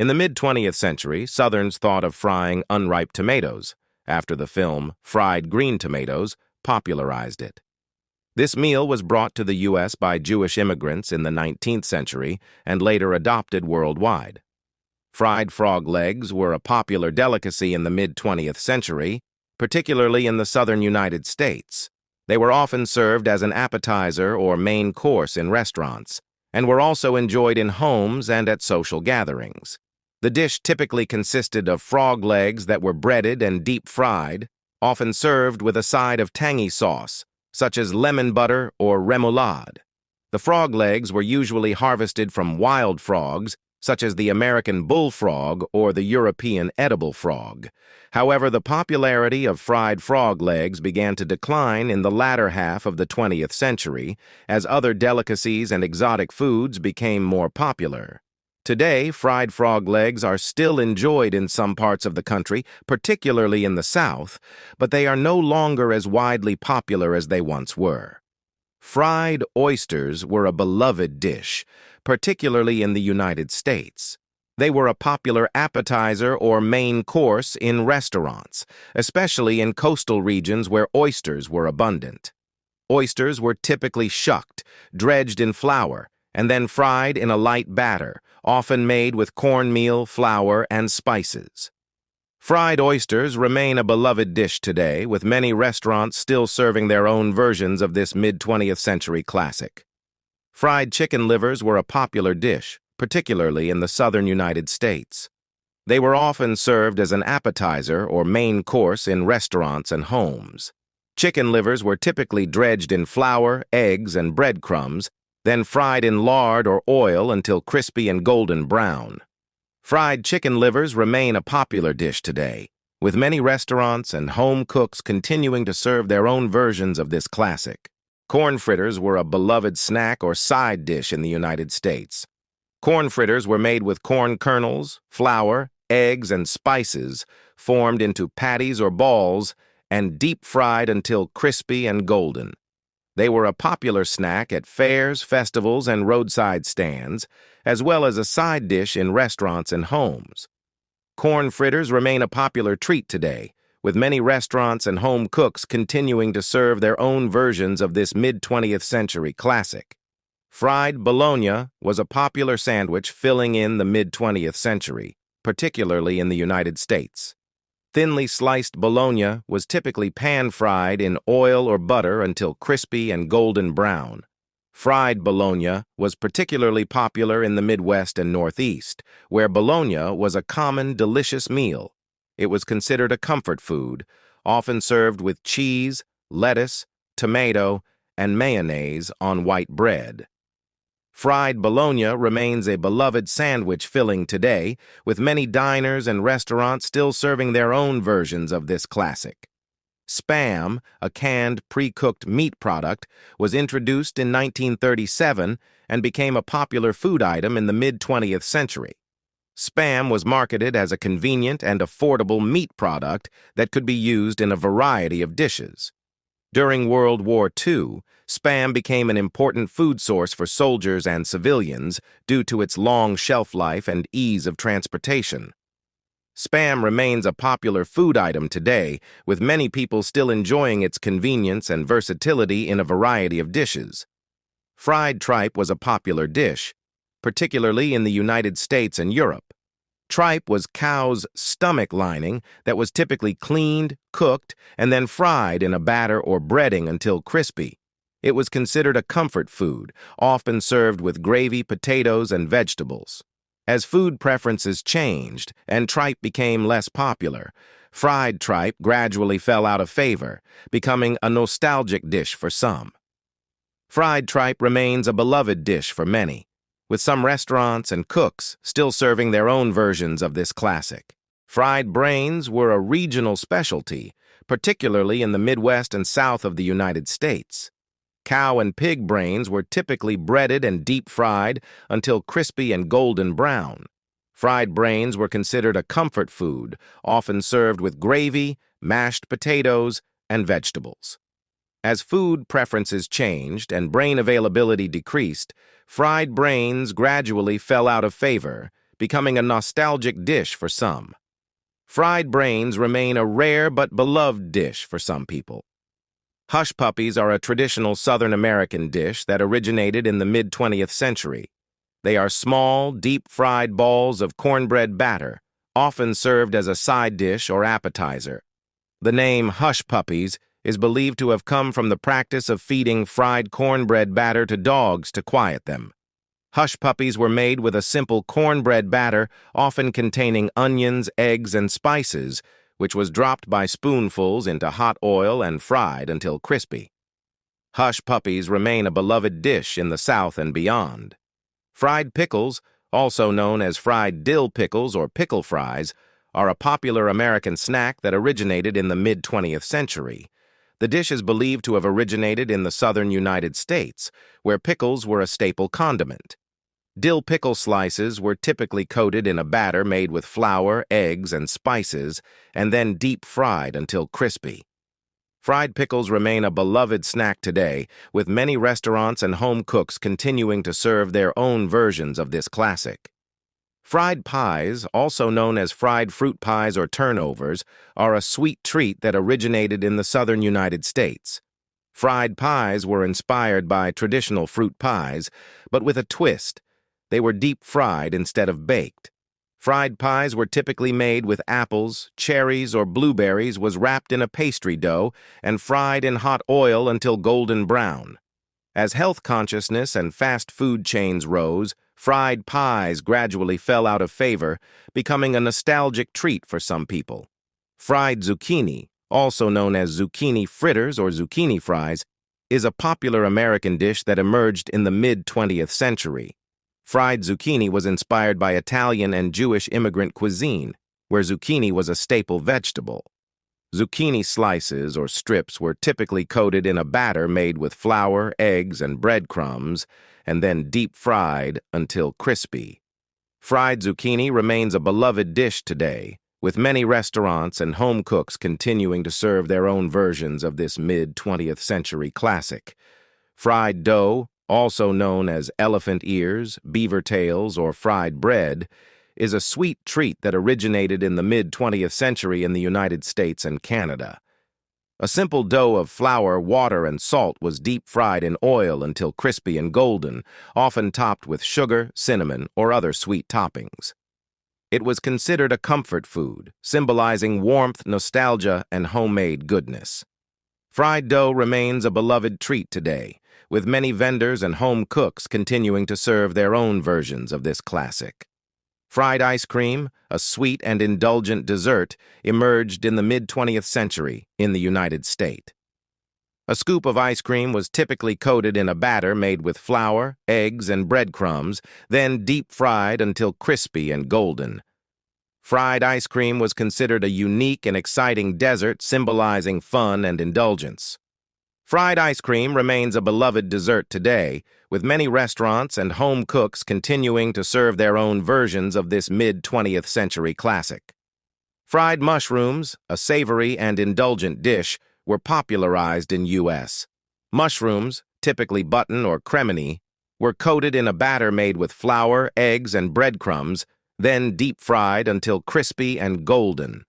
In the mid-20th century, Southerns thought of frying unripe tomatoes, after the film Fried Green Tomatoes popularized it. This meal was brought to the U.S. by Jewish immigrants in the 19th century and later adopted worldwide. Fried frog legs were a popular delicacy in the mid-20th century, particularly in the southern United States. They were often served as an appetizer or main course in restaurants, and were also enjoyed in homes and at social gatherings. The dish typically consisted of frog legs that were breaded and deep-fried, often served with a side of tangy sauce, such as lemon butter or remoulade. The frog legs were usually harvested from wild frogs, such as the American bullfrog or the European edible frog. However, the popularity of fried frog legs began to decline in the latter half of the 20th century as other delicacies and exotic foods became more popular. Today, fried frog legs are still enjoyed in some parts of the country, particularly in the South, but they are no longer as widely popular as they once were. Fried oysters were a beloved dish, particularly in the United States. They were a popular appetizer or main course in restaurants, especially in coastal regions where oysters were abundant. Oysters were typically shucked, dredged in flour, and then fried in a light batter, often made with cornmeal, flour, and spices. Fried oysters remain a beloved dish today, with many restaurants still serving their own versions of this mid-20th century classic. Fried chicken livers were a popular dish, particularly in the southern United States. They were often served as an appetizer or main course in restaurants and homes. Chicken livers were typically dredged in flour, eggs, and breadcrumbs, then fried in lard or oil until crispy and golden brown. Fried chicken livers remain a popular dish today, with many restaurants and home cooks continuing to serve their own versions of this classic. Corn fritters were a beloved snack or side dish in the United States. Corn fritters were made with corn kernels, flour, eggs, and spices, formed into patties or balls, and deep-fried until crispy and golden. They were a popular snack at fairs, festivals, and roadside stands, as well as a side dish in restaurants and homes. Corn fritters remain a popular treat today, with many restaurants and home cooks continuing to serve their own versions of this mid-20th century classic. Fried Bologna was a popular sandwich filling in the mid-20th century, particularly in the United States. Thinly sliced bologna was typically pan-fried in oil or butter until crispy and golden brown. Fried bologna was particularly popular in the Midwest and Northeast, where bologna was a common, delicious meal. It was considered a comfort food, often served with cheese, lettuce, tomato, and mayonnaise on white bread. Fried bologna remains a beloved sandwich filling today, with many diners and restaurants still serving their own versions of this classic. Spam, a canned, pre-cooked meat product, was introduced in 1937 and became a popular food item in the mid-20th century. Spam was marketed as a convenient and affordable meat product that could be used in a variety of dishes. During World War II, Spam became an important food source for soldiers and civilians due to its long shelf life and ease of transportation. Spam remains a popular food item today, with many people still enjoying its convenience and versatility in a variety of dishes. Fried tripe was a popular dish, particularly in the United States and Europe. Tripe was cow's stomach lining that was typically cleaned, cooked, and then fried in a batter or breading until crispy. It was considered a comfort food, often served with gravy, potatoes, and vegetables. As food preferences changed and tripe became less popular, fried tripe gradually fell out of favor, becoming a nostalgic dish for some. Fried tripe remains a beloved dish for many, with some restaurants and cooks still serving their own versions of this classic. Fried brains were a regional specialty, particularly in the Midwest and South of the United States. Cow and pig brains were typically breaded and deep-fried until crispy and golden brown. Fried brains were considered a comfort food, often served with gravy, mashed potatoes, and vegetables. As food preferences changed and brain availability decreased, fried brains gradually fell out of favor, becoming a nostalgic dish for some. Fried brains remain a rare but beloved dish for some people. Hush puppies are a traditional Southern American dish that originated in the mid-20th century. They are small, deep-fried balls of cornbread batter, often served as a side dish or appetizer. The name hush puppies is believed to have come from the practice of feeding fried cornbread batter to dogs to quiet them. Hush puppies were made with a simple cornbread batter, often containing onions, eggs, and spices, which was dropped by spoonfuls into hot oil and fried until crispy. Hush puppies remain a beloved dish in the South and beyond. Fried pickles, also known as fried dill pickles or pickle fries, are a popular American snack that originated in the mid-20th century. The dish is believed to have originated in the southern United States, where pickles were a staple condiment. Dill pickle slices were typically coated in a batter made with flour, eggs, and spices, and then deep-fried until crispy. Fried pickles remain a beloved snack today, with many restaurants and home cooks continuing to serve their own versions of this classic. Fried pies, also known as fried fruit pies or turnovers, are a sweet treat that originated in the southern United States. Fried pies were inspired by traditional fruit pies, but with a twist. They were deep-fried instead of baked. Fried pies were typically made with apples, cherries, or blueberries was wrapped in a pastry dough and fried in hot oil until golden brown. As health consciousness and fast food chains rose, fried pies gradually fell out of favor, becoming a nostalgic treat for some people. Fried zucchini, also known as zucchini fritters or zucchini fries, is a popular American dish that emerged in the mid-20th century. Fried zucchini was inspired by Italian and Jewish immigrant cuisine, where zucchini was a staple vegetable. Zucchini slices or strips were typically coated in a batter made with flour, eggs, and breadcrumbs, and then deep-fried until crispy. Fried zucchini remains a beloved dish today, with many restaurants and home cooks continuing to serve their own versions of this mid-20th century classic. Fried dough, also known as elephant ears, beaver tails, or fried bread, is a sweet treat that originated in the mid-20th century in the United States and Canada. A simple dough of flour, water, and salt was deep-fried in oil until crispy and golden, often topped with sugar, cinnamon, or other sweet toppings. It was considered a comfort food, symbolizing warmth, nostalgia, and homemade goodness. Fried dough remains a beloved treat today, with many vendors and home cooks continuing to serve their own versions of this classic. Fried ice cream, a sweet and indulgent dessert, emerged in the mid-20th century in the United States. A scoop of ice cream was typically coated in a batter made with flour, eggs, and breadcrumbs, then deep-fried until crispy and golden. Fried ice cream was considered a unique and exciting dessert symbolizing fun and indulgence. Fried ice cream remains a beloved dessert today, with many restaurants and home cooks continuing to serve their own versions of this mid-20th century classic. Fried mushrooms, a savory and indulgent dish, were popularized in U.S. Mushrooms, typically button or cremini, were coated in a batter made with flour, eggs, and breadcrumbs, then deep-fried until crispy and golden.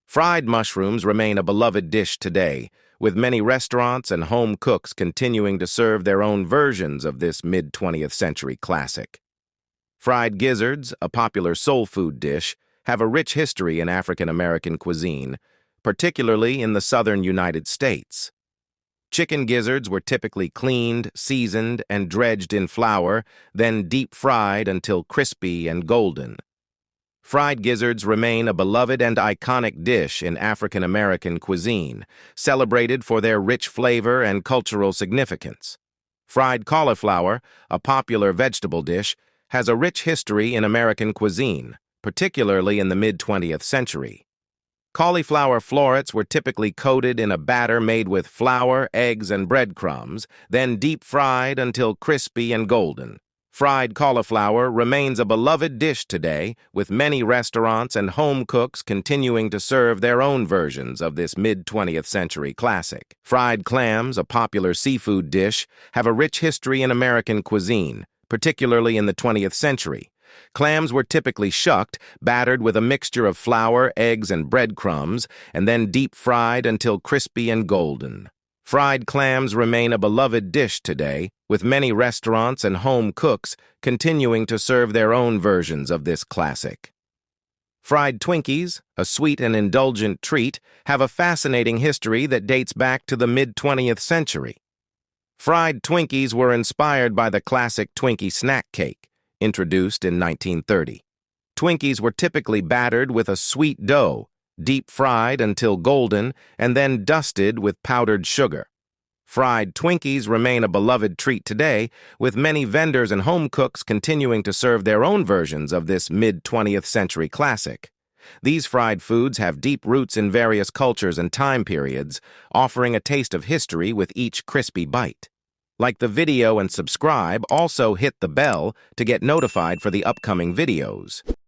Fried mushrooms remain a beloved dish today, with many restaurants and home cooks continuing to serve their own versions of this mid-20th century classic. Fried gizzards, a popular soul food dish, have a rich history in African American cuisine, particularly in the southern United States. Chicken gizzards were typically cleaned, seasoned, and dredged in flour, then deep-fried until crispy and golden. Fried gizzards remain a beloved and iconic dish in African American cuisine, celebrated for their rich flavor and cultural significance. Fried cauliflower, a popular vegetable dish, has a rich history in American cuisine, particularly in the mid-20th century. Cauliflower florets were typically coated in a batter made with flour, eggs, and breadcrumbs, then deep-fried until crispy and golden. Fried cauliflower remains a beloved dish today, with many restaurants and home cooks continuing to serve their own versions of this mid-20th century classic. Fried clams, a popular seafood dish, have a rich history in American cuisine, particularly in the 20th century. Clams were typically shucked, battered with a mixture of flour, eggs, and breadcrumbs, and then deep-fried until crispy and golden. Fried clams remain a beloved dish today, with many restaurants and home cooks continuing to serve their own versions of this classic. Fried Twinkies, a sweet and indulgent treat, have a fascinating history that dates back to the mid-20th century. Fried Twinkies were inspired by the classic Twinkie snack cake, introduced in 1930. Twinkies were typically battered with a sweet dough, deep-fried until golden, and then dusted with powdered sugar. Fried Twinkies remain a beloved treat today, with many vendors and home cooks continuing to serve their own versions of this mid-20th century classic. These fried foods have deep roots in various cultures and time periods, offering a taste of history with each crispy bite. Like the video and subscribe, also hit the bell to get notified for the upcoming videos.